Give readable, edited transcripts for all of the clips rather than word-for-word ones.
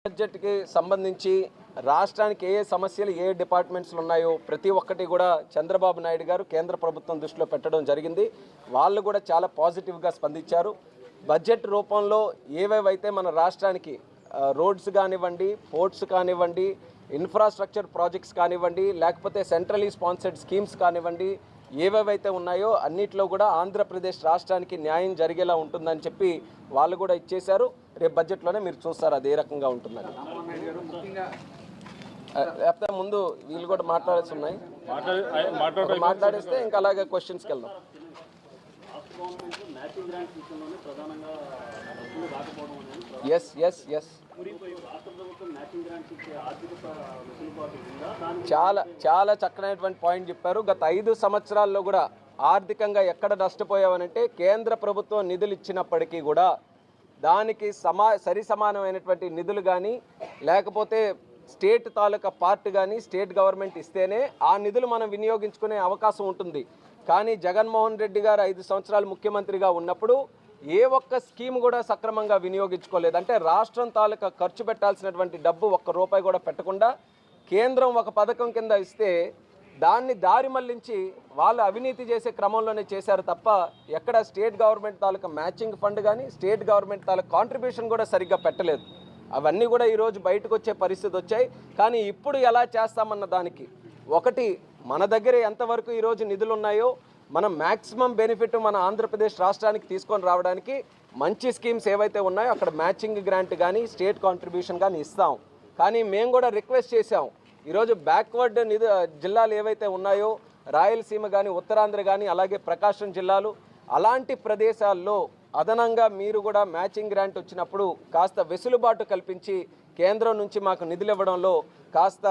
బడ్జెట్కి సంబంధించి రాష్ట్రానికి ఏ సమస్యలు ఏ డిపార్ట్మెంట్స్లో ఉన్నాయో ప్రతి ఒక్కటి కూడా చంద్రబాబు నాయుడు గారు కేంద్ర ప్రభుత్వం దృష్టిలో పెట్టడం జరిగింది. వాళ్ళు కూడా చాలా పాజిటివ్గా స్పందించారు. బడ్జెట్ రూపంలో ఏవేవైతే మన రాష్ట్రానికి రోడ్స్ కానివ్వండి, పోర్ట్స్ కానివ్వండి, ఇన్ఫ్రాస్ట్రక్చర్ ప్రాజెక్ట్స్ కానివ్వండి, లేకపోతే సెంట్రలీ స్పాన్సర్డ్ స్కీమ్స్ కానివ్వండి, ఏవేవైతే ఉన్నాయో అన్నిట్లో కూడా ఆంధ్రప్రదేశ్ రాష్ట్రానికి న్యాయం జరిగేలా ఉంటుందని చెప్పి వాళ్ళు కూడా ఇచ్చేశారు. రేపు బడ్జెట్లోనే మీరు చూస్తారు అది ఏ రకంగా ఉంటుందని. లేకపోతే ముందు వీళ్ళు కూడా మాట్లాడాల్సి ఉన్నాయి, మాట్లాడిస్తే ఇంకా అలాగే క్వశ్చన్స్కి వెళ్దాం. ఎస్ ఎస్ ఎస్ చాలా చక్కనైనటువంటి పాయింట్ చెప్పారు. గత 5 సంవత్సరాల్లో కూడా ఆర్థికంగా ఎక్కడ నష్టపోయామనంటే కేంద్ర ప్రభుత్వం నిధులు ఇచ్చినప్పటికీ కూడా దానికి సరి సమానమైనటువంటి నిధులు కానీ లేకపోతే స్టేట్ తాలూకా పార్ట్ కానీ స్టేట్ గవర్నమెంట్ ఇస్తేనే ఆ నిధులు మనం వినియోగించుకునే అవకాశం ఉంటుంది. కానీ జగన్మోహన్ రెడ్డి గారు 5 సంవత్సరాలు ముఖ్యమంత్రిగా ఉన్నప్పుడు ఏ ఒక్క స్కీమ్ కూడా సక్రమంగా వినియోగించుకోలేదు. అంటే రాష్ట్రం తాలూకా ఖర్చు పెట్టాల్సినటువంటి డబ్బు ఒక్క రూపాయి కూడా పెట్టకుండా కేంద్రం ఒక పథకం కింద ఇస్తే దాన్ని దారి మళ్లించి వాళ్ళు అవినీతి చేసే క్రమంలోనే చేశారు తప్ప ఎక్కడ స్టేట్ గవర్నమెంట్ తాలూకా మ్యాచింగ్ ఫండ్ కానీ స్టేట్ గవర్నమెంట్ తాలూకా కాంట్రిబ్యూషన్ కూడా సరిగ్గా పెట్టలేదు. అవన్నీ కూడా ఈరోజు బయటకు వచ్చే పరిస్థితి వచ్చాయి. కానీ ఇప్పుడు ఎలా చేస్తామన్న దానికి ఒకటి మన దగ్గర ఎంతవరకు ఈరోజు నిధులు ఉన్నాయో మనం మ్యాక్సిమం బెనిఫిట్ మన ఆంధ్రప్రదేశ్ రాష్ట్రానికి తీసుకొని రావడానికి మంచి స్కీమ్స్ ఏవైతే ఉన్నాయో అక్కడ మ్యాచింగ్ గ్రాంట్ కానీ స్టేట్ కాంట్రిబ్యూషన్ కానీ ఇస్తాం. కానీ మేము కూడా రిక్వెస్ట్ చేసాం, ఈరోజు బ్యాక్వర్డ్ జిల్లాలు ఏవైతే ఉన్నాయో రాయలసీమ కానీ ఉత్తరాంధ్ర కానీ అలాగే ప్రకాశం జిల్లాలు అలాంటి ప్రదేశాల్లో అదనంగా మీరు కూడా మ్యాచింగ్ గ్రాంట్ వచ్చినప్పుడు కాస్త వెసులుబాటు కల్పించి కేంద్రం నుంచి మాకు నిధులు ఇవ్వడంలో కాస్త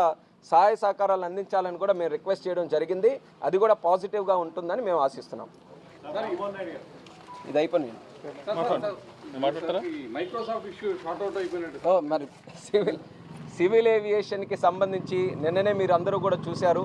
సహాయ సహకారాలు అందించాలని కూడా మేము రిక్వెస్ట్ చేయడం జరిగింది. అది కూడా పాజిటివ్గా ఉంటుందని మేము ఆశిస్తున్నాం. ఇది అయిపోయింది మరి సివిల్ ఏవియేషన్కి సంబంధించి నిన్ననే మీరు అందరూ కూడా చూశారు.